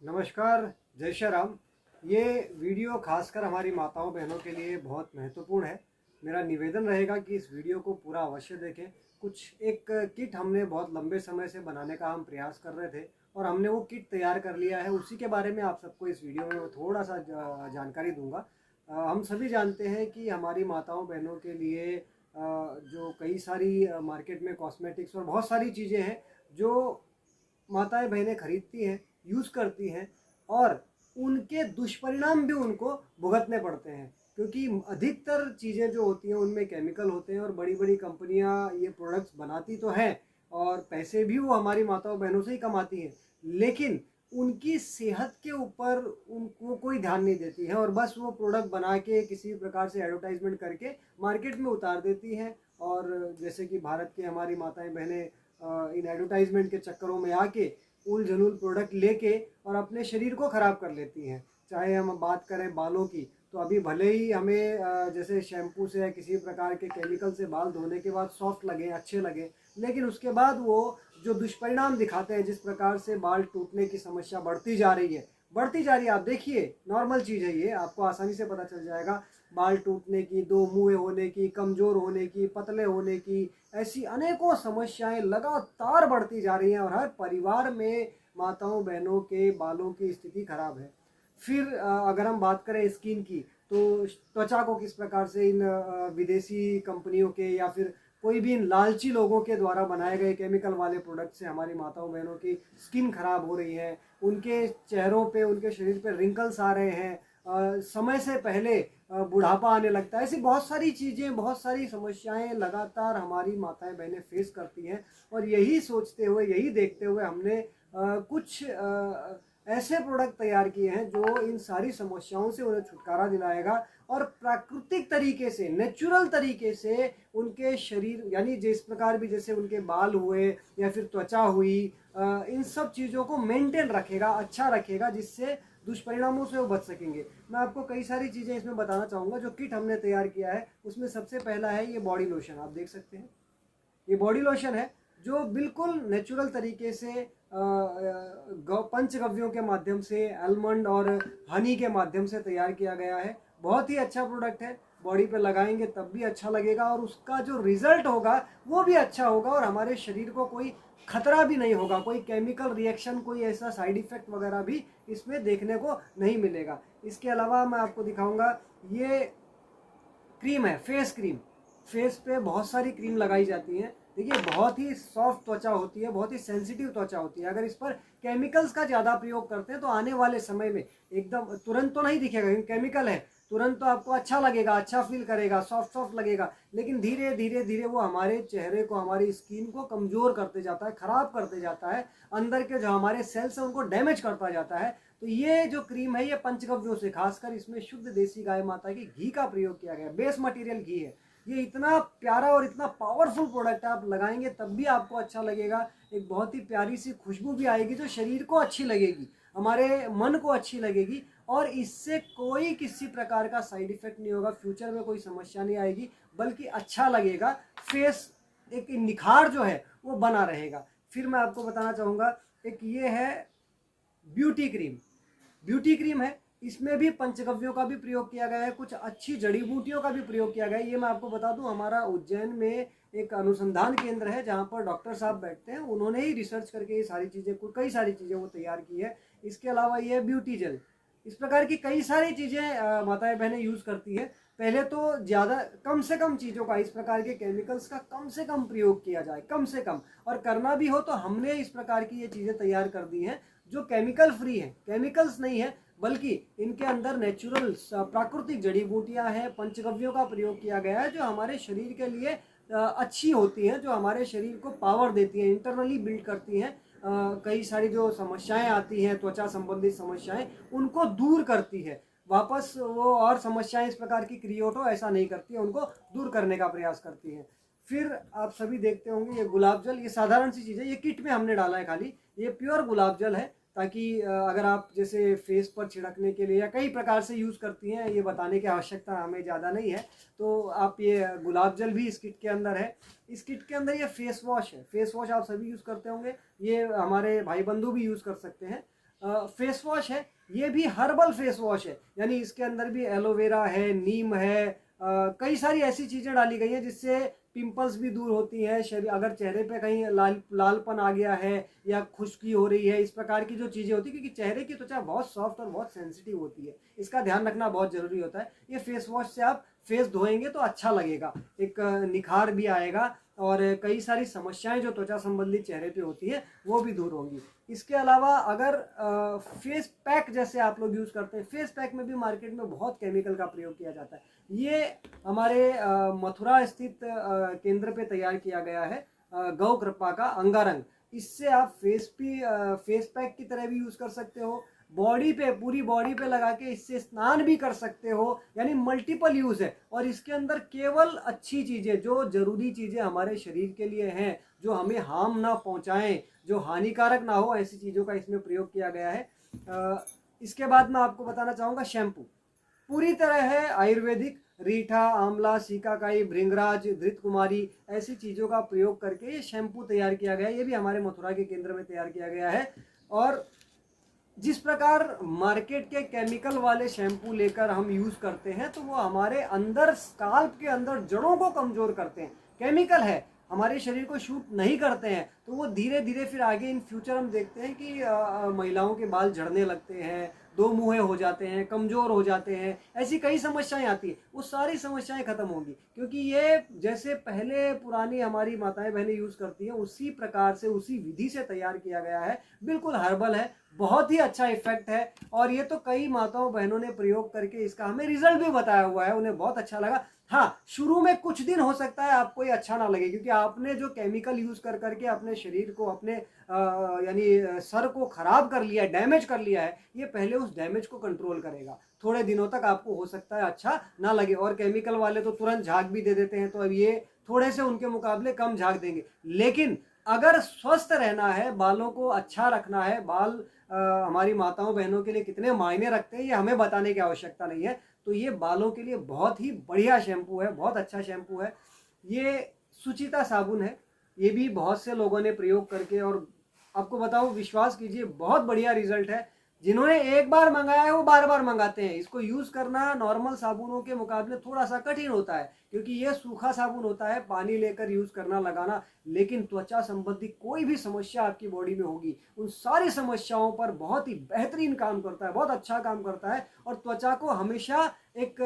नमस्कार, जय श्री राम। ये वीडियो खासकर हमारी माताओं बहनों के लिए बहुत महत्वपूर्ण है। मेरा निवेदन रहेगा कि इस वीडियो को पूरा अवश्य देखें। कुछ एक किट हमने बहुत लंबे समय से बनाने का हम प्रयास कर रहे थे और हमने वो किट तैयार कर लिया है। उसी के बारे में आप सबको इस वीडियो में थोड़ा सा जानकारी दूंगा। हम सभी जानते हैं कि हमारी माताओं बहनों के लिए जो कई सारी मार्केट में कॉस्मेटिक्स और बहुत सारी चीज़ें हैं जो माताएं बहनें खरीदती हैं, यूज़ करती हैं और उनके दुष्परिणाम भी उनको भुगतने पड़ते हैं, क्योंकि अधिकतर चीज़ें जो होती हैं उनमें केमिकल होते हैं और बड़ी बड़ी कंपनियां ये प्रोडक्ट्स बनाती तो हैं और पैसे भी वो हमारी माताओं बहनों से ही कमाती हैं, लेकिन उनकी सेहत के ऊपर उनको कोई ध्यान नहीं देती है और बस वो प्रोडक्ट बना के किसी प्रकार से एडवर्टाइजमेंट करके मार्केट में उतार देती हैं। और जैसे कि भारत की हमारी माताएं बहनें इन एडवर्टाइजमेंट के चक्करों में आके उल झलूल प्रोडक्ट लेके और अपने शरीर को ख़राब कर लेती हैं। चाहे हम बात करें बालों की, तो अभी भले ही हमें जैसे शैम्पू से या किसी प्रकार के केमिकल से बाल धोने के बाद सॉफ्ट लगे, अच्छे लगे, लेकिन उसके बाद वो जो दुष्परिणाम दिखाते हैं, जिस प्रकार से बाल टूटने की समस्या बढ़ती जा रही है, बढ़ती जा रही है। आप देखिए, नॉर्मल चीज़ है ये, आपको आसानी से पता चल जाएगा। बाल टूटने की, दो मुँहे होने की, कमज़ोर होने की, पतले होने की, ऐसी अनेकों समस्याएं लगातार बढ़ती जा रही हैं और हर परिवार में माताओं बहनों के बालों की स्थिति खराब है। फिर अगर हम बात करें स्किन की, तो त्वचा को किस प्रकार से इन विदेशी कंपनियों के या फिर कोई भी इन लालची लोगों के द्वारा बनाए गए केमिकल वाले प्रोडक्ट से हमारी माताओं बहनों की स्किन खराब हो रही है, उनके चेहरों पे, उनके शरीर पे रिंकल्स आ रहे हैं, समय से पहले बुढ़ापा आने लगता है। ऐसी बहुत सारी चीज़ें, बहुत सारी समस्याएं लगातार हमारी माताएं बहनें फेस करती हैं और यही सोचते हुए, यही देखते हुए हमने कुछ ऐसे प्रोडक्ट तैयार किए हैं जो इन सारी समस्याओं से उन्हें छुटकारा दिलाएगा और प्राकृतिक तरीके से, नेचुरल तरीके से उनके शरीर, यानी जिस प्रकार भी, जैसे उनके बाल हुए या फिर त्वचा हुई, इन सब चीज़ों को मेंटेन रखेगा, अच्छा रखेगा, जिससे दुष्परिणामों से वो बच सकेंगे। मैं आपको कई सारी चीज़ें इसमें बताना चाहूँगा। जो किट हमने तैयार किया है उसमें सबसे पहला है ये बॉडी लोशन। आप देख सकते हैं, ये बॉडी लोशन है जो बिल्कुल नेचुरल तरीके से पंचगव्यों के माध्यम से, आलमंड और हनी के माध्यम से तैयार किया गया है। बहुत ही अच्छा प्रोडक्ट है। बॉडी पे लगाएंगे तब भी अच्छा लगेगा और उसका जो रिजल्ट होगा वो भी अच्छा होगा और हमारे शरीर को कोई खतरा भी नहीं होगा, कोई केमिकल रिएक्शन, कोई ऐसा साइड इफेक्ट वगैरह भी इसमें देखने को नहीं मिलेगा। इसके अलावा मैं आपको दिखाऊंगा, ये क्रीम है, फेस क्रीम। फेस पे बहुत सारी क्रीम लगाई जाती हैं। देखिए, बहुत ही सॉफ्ट त्वचा होती है, बहुत ही सेंसिटिव त्वचा होती है। अगर इस पर केमिकल्स का ज़्यादा प्रयोग करते हैं तो आने वाले समय में एकदम तुरंत तो नहीं दिखेगा, क्योंकि केमिकल है। तुरंत तो आपको अच्छा लगेगा, अच्छा फील करेगा, सॉफ्ट सॉफ्ट लगेगा, लेकिन धीरे धीरे धीरे वो हमारे चेहरे को, हमारी स्किन को कमज़ोर करते जाता है, ख़राब करते जाता है, अंदर के जो हमारे सेल्स हैं उनको डैमेज करता जाता है। तो ये जो क्रीम है, ये पंचगव्यों से, खासकर इसमें शुद्ध देसी गाय माता की घी का प्रयोग किया गया, बेस मटेरियल घी है। ये इतना प्यारा और इतना पावरफुल प्रोडक्ट है, आप लगाएंगे तब भी आपको अच्छा लगेगा। एक बहुत ही प्यारी सी खुशबू भी आएगी जो शरीर को अच्छी लगेगी, हमारे मन को अच्छी लगेगी और इससे कोई किसी प्रकार का साइड इफेक्ट नहीं होगा। फ्यूचर में कोई समस्या नहीं आएगी, बल्कि अच्छा लगेगा। फेस एक निखार जो है वो बना रहेगा। फिर मैं आपको बताना चाहूँगा, एक ये है ब्यूटी क्रीम। ब्यूटी क्रीम है, इसमें भी पंचगव्यों का भी प्रयोग किया गया है, कुछ अच्छी जड़ी बूटियों का भी प्रयोग किया गया है। ये मैं आपको बता दूं, हमारा उज्जैन में एक अनुसंधान केंद्र है जहाँ पर डॉक्टर साहब बैठते हैं, उन्होंने ही रिसर्च करके ये सारी चीज़ें, कई सारी चीज़ें वो तैयार की है। इसके अलावा ये ब्यूटी जेल, इस प्रकार की कई सारी चीज़ें माताएं बहनें यूज़ करती है। पहले तो ज़्यादा, कम से कम चीज़ों का, इस प्रकार के केमिकल्स का कम से कम प्रयोग किया जाए, कम से कम, और करना भी हो तो हमने इस प्रकार की ये चीज़ें तैयार कर दी हैं जो केमिकल फ्री है, केमिकल्स नहीं है, बल्कि इनके अंदर नेचुरल प्राकृतिक जड़ी बूटियां हैं, पंचगव्यों का प्रयोग किया गया है जो हमारे शरीर के लिए अच्छी होती हैं, जो हमारे शरीर को पावर देती हैं, इंटरनली बिल्ड करती हैं। कई सारी जो समस्याएं आती हैं, त्वचा संबंधित समस्याएं, उनको दूर करती है। वापस वो और समस्याएं इस प्रकार की क्रिएट हो ऐसा नहीं करती है, उनको दूर करने का प्रयास करती हैं। फिर आप सभी देखते होंगे ये गुलाब जल, ये साधारण सी चीज़ है, ये किट में हमने डाला है खाली। ये प्योर गुलाब जल है, ताकि अगर आप जैसे फेस पर छिड़कने के लिए या कई प्रकार से यूज़ करती हैं, ये बताने की आवश्यकता हमें ज़्यादा नहीं है। तो आप, ये गुलाब जल भी इस किट के अंदर है। इस किट के अंदर ये फेस वॉश है, फेस वॉश आप सभी यूज़ करते होंगे, ये हमारे भाई बंधु भी यूज़ कर सकते हैं। फेस वॉश है, ये भी हर्बल फेस वॉश है, यानी इसके अंदर भी एलोवेरा है, नीम है, कई सारी ऐसी चीज़ें डाली गई हैं जिससे पिंपल्स भी दूर होती है। शरीर अगर चेहरे पे कहीं लालपन आ गया है या खुश्की हो रही है, इस प्रकार की जो चीज़ें होती है, क्योंकि चेहरे की त्वचा बहुत सॉफ्ट और बहुत सेंसिटिव होती है, इसका ध्यान रखना बहुत जरूरी होता है। ये फेस वॉश से आप फेस धोएंगे तो अच्छा लगेगा, एक निखार भी आएगा और कई सारी समस्याएं जो त्वचा संबंधी चेहरे पे होती है वो भी दूर होंगी। इसके अलावा अगर फेस पैक जैसे आप लोग यूज़ करते हैं, फेस पैक में भी मार्केट में बहुत केमिकल का प्रयोग किया जाता है। ये हमारे मथुरा स्थित केंद्र पे तैयार किया गया है, गौ कृपा का अंगारंग। इससे आप फेस पैक की तरह भी यूज़ कर सकते हो, बॉडी पे, पूरी बॉडी पे लगा के इससे स्नान भी कर सकते हो, यानी मल्टीपल यूज़ है। और इसके अंदर केवल अच्छी चीज़ें, जो जरूरी चीज़ें हमारे शरीर के लिए हैं, जो हमें हार्म ना पहुंचाएं, जो हानिकारक ना हो, ऐसी चीज़ों का इसमें प्रयोग किया गया है। इसके बाद मैं आपको बताना चाहूँगा शैम्पू पूरी तरह है आयुर्वेदिक, रीठा, आंवला, सीकाकाई, भृंगराज, धृत कुमारी, ऐसी चीज़ों का प्रयोग करके ये शैम्पू तैयार किया गया है। ये भी हमारे मथुरा के केंद्र में तैयार किया गया है। और जिस प्रकार मार्केट के केमिकल वाले शैम्पू लेकर हम यूज़ करते हैं तो वो हमारे अंदर, स्काल्प के अंदर जड़ों को कमज़ोर करते हैं। केमिकल है, हमारे शरीर को शूट नहीं करते हैं, तो वो धीरे धीरे फिर आगे इन फ्यूचर हम देखते हैं कि महिलाओं के बाल झड़ने लगते हैं, दो मुँहे हो जाते हैं, कमज़ोर हो जाते हैं, ऐसी कई समस्याएं आती हैं। वो सारी समस्याएं खत्म होंगी, क्योंकि ये जैसे पहले पुरानी हमारी माताएं बहनें यूज़ करती हैं, उसी प्रकार से, उसी विधि से तैयार किया गया है। बिल्कुल हर्बल है, बहुत ही अच्छा इफेक्ट है। और ये तो कई माताओं बहनों ने प्रयोग करके इसका हमें रिजल्ट भी बताया हुआ है, उन्हें बहुत अच्छा लगा। हाँ, शुरू में कुछ दिन हो सकता है आपको ये अच्छा ना लगे, क्योंकि आपने जो केमिकल यूज कर करके अपने शरीर को, अपने यानी सर को खराब कर लिया है, डैमेज कर लिया है, ये पहले उस डैमेज को कंट्रोल करेगा। थोड़े दिनों तक आपको हो सकता है अच्छा ना लगे, और केमिकल वाले तो तुरंत झाग भी दे देते हैं, तो अब ये थोड़े से उनके मुकाबले कम झाग देंगे। लेकिन अगर स्वस्थ रहना है, बालों को अच्छा रखना है, बाल हमारी माताओं बहनों के लिए कितने मायने रखते हैं ये हमें बताने की आवश्यकता नहीं है, तो ये बालों के लिए बहुत ही बढ़िया शैम्पू है, बहुत अच्छा शैम्पू है। ये सुचिता साबुन है, ये भी बहुत से लोगों ने प्रयोग करके, और आपको बताऊं, विश्वास कीजिए, बहुत बढ़िया रिजल्ट है। जिन्होंने एक बार मंगाया है वो बार बार मंगाते हैं। इसको यूज़ करना नॉर्मल साबुनों के मुकाबले थोड़ा सा कठिन होता है, क्योंकि ये सूखा साबुन होता है, पानी लेकर यूज़ करना, लगाना। लेकिन त्वचा संबंधी कोई भी समस्या आपकी बॉडी में होगी, उन सारी समस्याओं पर बहुत ही बेहतरीन काम करता है, बहुत अच्छा काम करता है, और त्वचा को हमेशा एक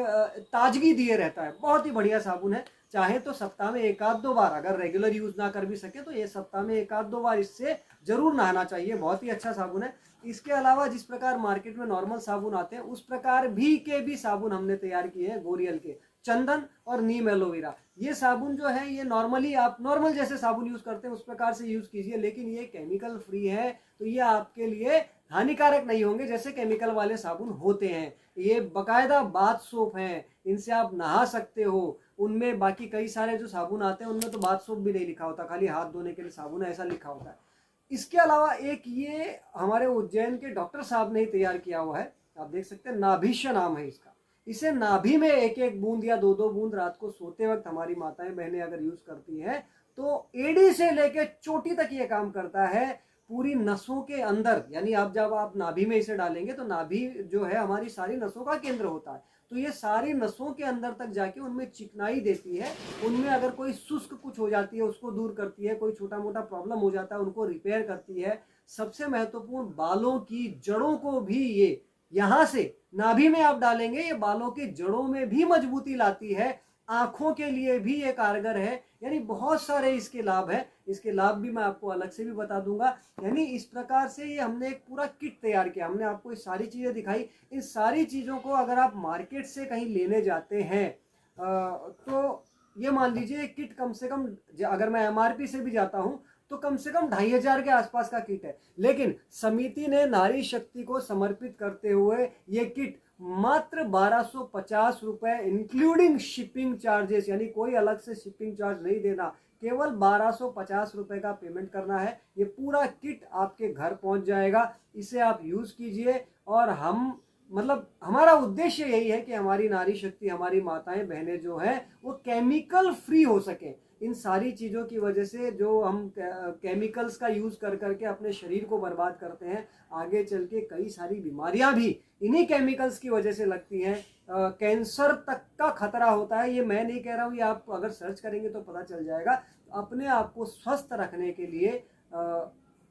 ताजगी दिए रहता है। बहुत ही बढ़िया साबुन है। चाहे तो सप्ताह में एक आध दो बार, अगर रेगुलर यूज़ ना कर भी सके तो ये सप्ताह में एक आध दो बार इससे जरूर नहाना चाहिए। बहुत ही अच्छा साबुन है। इसके अलावा जिस प्रकार मार्केट में नॉर्मल साबुन आते हैं, उस प्रकार भी साबुन हमने तैयार किए हैं, गोरियल के, चंदन और नीम एलोवेरा। ये साबुन जो है, ये नॉर्मली आप नॉर्मल जैसे साबुन यूज करते हैं उस प्रकार से यूज कीजिए, लेकिन ये केमिकल फ्री है, तो ये आपके लिए हानिकारक नहीं होंगे जैसे केमिकल वाले साबुन होते हैं। ये बकायदा बाथ सोप हैं, इनसे आप नहा सकते हो। उनमें बाकी कई सारे जो साबुन आते हैं उनमें तो बाथ सोप भी नहीं लिखा होता, खाली हाथ धोने के लिए साबुन है, ऐसा लिखा होता है। इसके अलावा एक ये हमारे उज्जैन के डॉक्टर साहब ने तैयार किया हुआ है, आप देख सकते हैं, नाभिष्य नाम है इसका। इसे नाभि में एक एक बूंद या दो दो बूंद रात को सोते वक्त हमारी माताएं बहनें अगर यूज करती हैं तो एड़ी से लेके चोटी तक ये काम करता है, पूरी नसों के अंदर। यानी जब आप नाभि में इसे डालेंगे तो नाभि जो है हमारी सारी नसों का केंद्र होता है, तो ये सारी नसों के अंदर तक जाके उनमें चिकनाई देती है। उनमें अगर कोई शुष्क कुछ हो जाती है उसको दूर करती है, कोई छोटा मोटा प्रॉब्लम हो जाता है उनको रिपेयर करती है। सबसे महत्वपूर्ण, बालों की जड़ों को भी ये, यहां से नाभि में आप डालेंगे, ये बालों की जड़ों में भी मजबूती लाती है। आंखों के लिए भी ये कारगर है। यानी बहुत सारे इसके लाभ है। इसके लाभ भी मैं आपको अलग से भी बता दूंगा। यानी इस प्रकार से ये हमने एक पूरा किट तैयार किया। हमने आपको ये सारी चीजें दिखाई। इन सारी चीजों को अगर आप मार्केट से कहीं लेने जाते हैं तो ये मान लीजिए किट कम से कम, अगर मैं एमआरपी से भी जाता हूं तो कम से कम 2500 के आसपास का किट है। लेकिन समिति ने नारी शक्ति को समर्पित करते हुए ये किट मात्र 1250 रुपए इंक्लूडिंग शिपिंग चार्जेस, यानी कोई अलग से शिपिंग चार्ज नहीं देना, केवल 1250 रुपए का पेमेंट करना है। ये पूरा किट आपके घर पहुंच जाएगा। इसे आप यूज कीजिए। और हमारा उद्देश्य यही है कि हमारी नारी शक्ति, हमारी माताएं बहनें जो हैं वो केमिकल फ्री हो सके। इन सारी चीज़ों की वजह से जो हम केमिकल्स का यूज़ कर करके अपने शरीर को बर्बाद करते हैं, आगे चल के कई सारी बीमारियां भी इन्हीं केमिकल्स की वजह से लगती हैं। कैंसर तक का खतरा होता है। ये मैं नहीं कह रहा हूँ, ये आप अगर सर्च करेंगे तो पता चल जाएगा। अपने आप को स्वस्थ रखने के लिए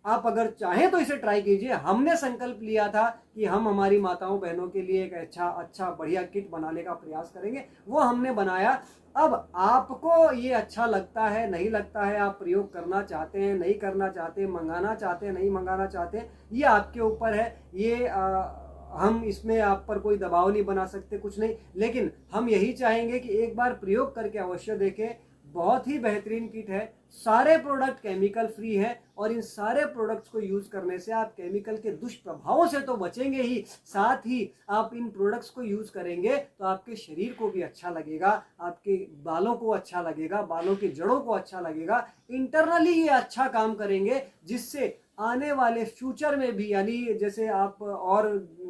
आप अगर चाहें तो इसे ट्राई कीजिए। हमने संकल्प लिया था कि हम हमारी माताओं बहनों के लिए एक अच्छा बढ़िया किट बनाने का प्रयास करेंगे, वो हमने बनाया। अब आपको ये अच्छा लगता है नहीं लगता है, आप प्रयोग करना चाहते हैं नहीं करना चाहते, मंगाना चाहते हैं नहीं मंगाना चाहते, ये आपके ऊपर है। ये हम इसमें आप पर कोई दबाव नहीं बना सकते, कुछ नहीं। लेकिन हम यही चाहेंगे कि एक बार प्रयोग करके अवश्य देखें। बहुत ही बेहतरीन किट है, सारे प्रोडक्ट केमिकल फ्री है और इन सारे प्रोडक्ट्स को यूज करने से आप केमिकल के दुष्प्रभावों से तो बचेंगे ही, साथ ही आप इन प्रोडक्ट्स को यूज करेंगे तो आपके शरीर को भी अच्छा लगेगा, आपके बालों को अच्छा लगेगा, बालों की जड़ों को अच्छा लगेगा, इंटरनली ये अच्छा काम करेंगे, जिससे आने वाले फ्यूचर में भी, यानी जैसे आप और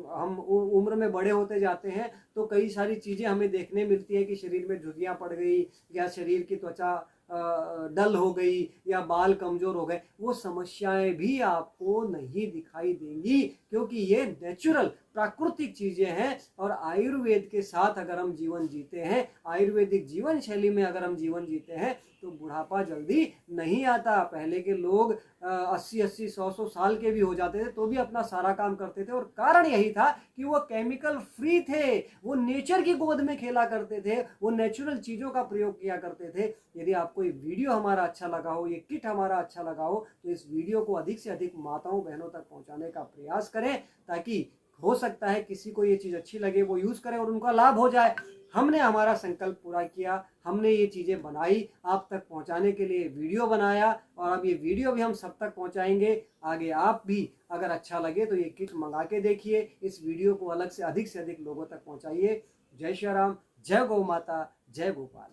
हम उम्र में बड़े होते जाते हैं तो कई सारी चीज़ें हमें देखने मिलती है कि शरीर में झुर्रियाँ पड़ गई या शरीर की त्वचा डल हो गई या बाल कमजोर हो गए, वो समस्याएं भी आपको नहीं दिखाई देंगी, क्योंकि ये नेचुरल प्राकृतिक चीजें हैं। और आयुर्वेद के साथ अगर हम जीवन जीते हैं, आयुर्वेदिक जीवन शैली में अगर हम जीवन जीते हैं तो बुढ़ापा जल्दी नहीं आता। पहले के लोग 80-80 100-100 साल के भी हो जाते थे तो भी अपना सारा काम करते थे, और कारण यही था कि वो केमिकल फ्री थे, वो नेचर की गोद में खेला करते थे, वो नेचुरल चीज़ों का प्रयोग किया करते थे। यदि आपको ये वीडियो हमारा अच्छा लगा हो, ये किट हमारा अच्छा लगा हो, तो इस वीडियो को अधिक से अधिक माताओं बहनों तक पहुंचाने का प्रयास करें, ताकि हो सकता है किसी को ये चीज़ अच्छी लगे, वो यूज़ करें और उनका लाभ हो जाए। हमने हमारा संकल्प पूरा किया, हमने ये चीज़ें बनाई, आप तक पहुंचाने के लिए वीडियो बनाया, और अब ये वीडियो भी हम सब तक पहुंचाएंगे। आगे आप भी अगर अच्छा लगे तो ये किट मंगा के देखिए, इस वीडियो को अलग से अधिक लोगों तक पहुंचाइए। जय श्री राम, जय गौ माता, जय गोपाल।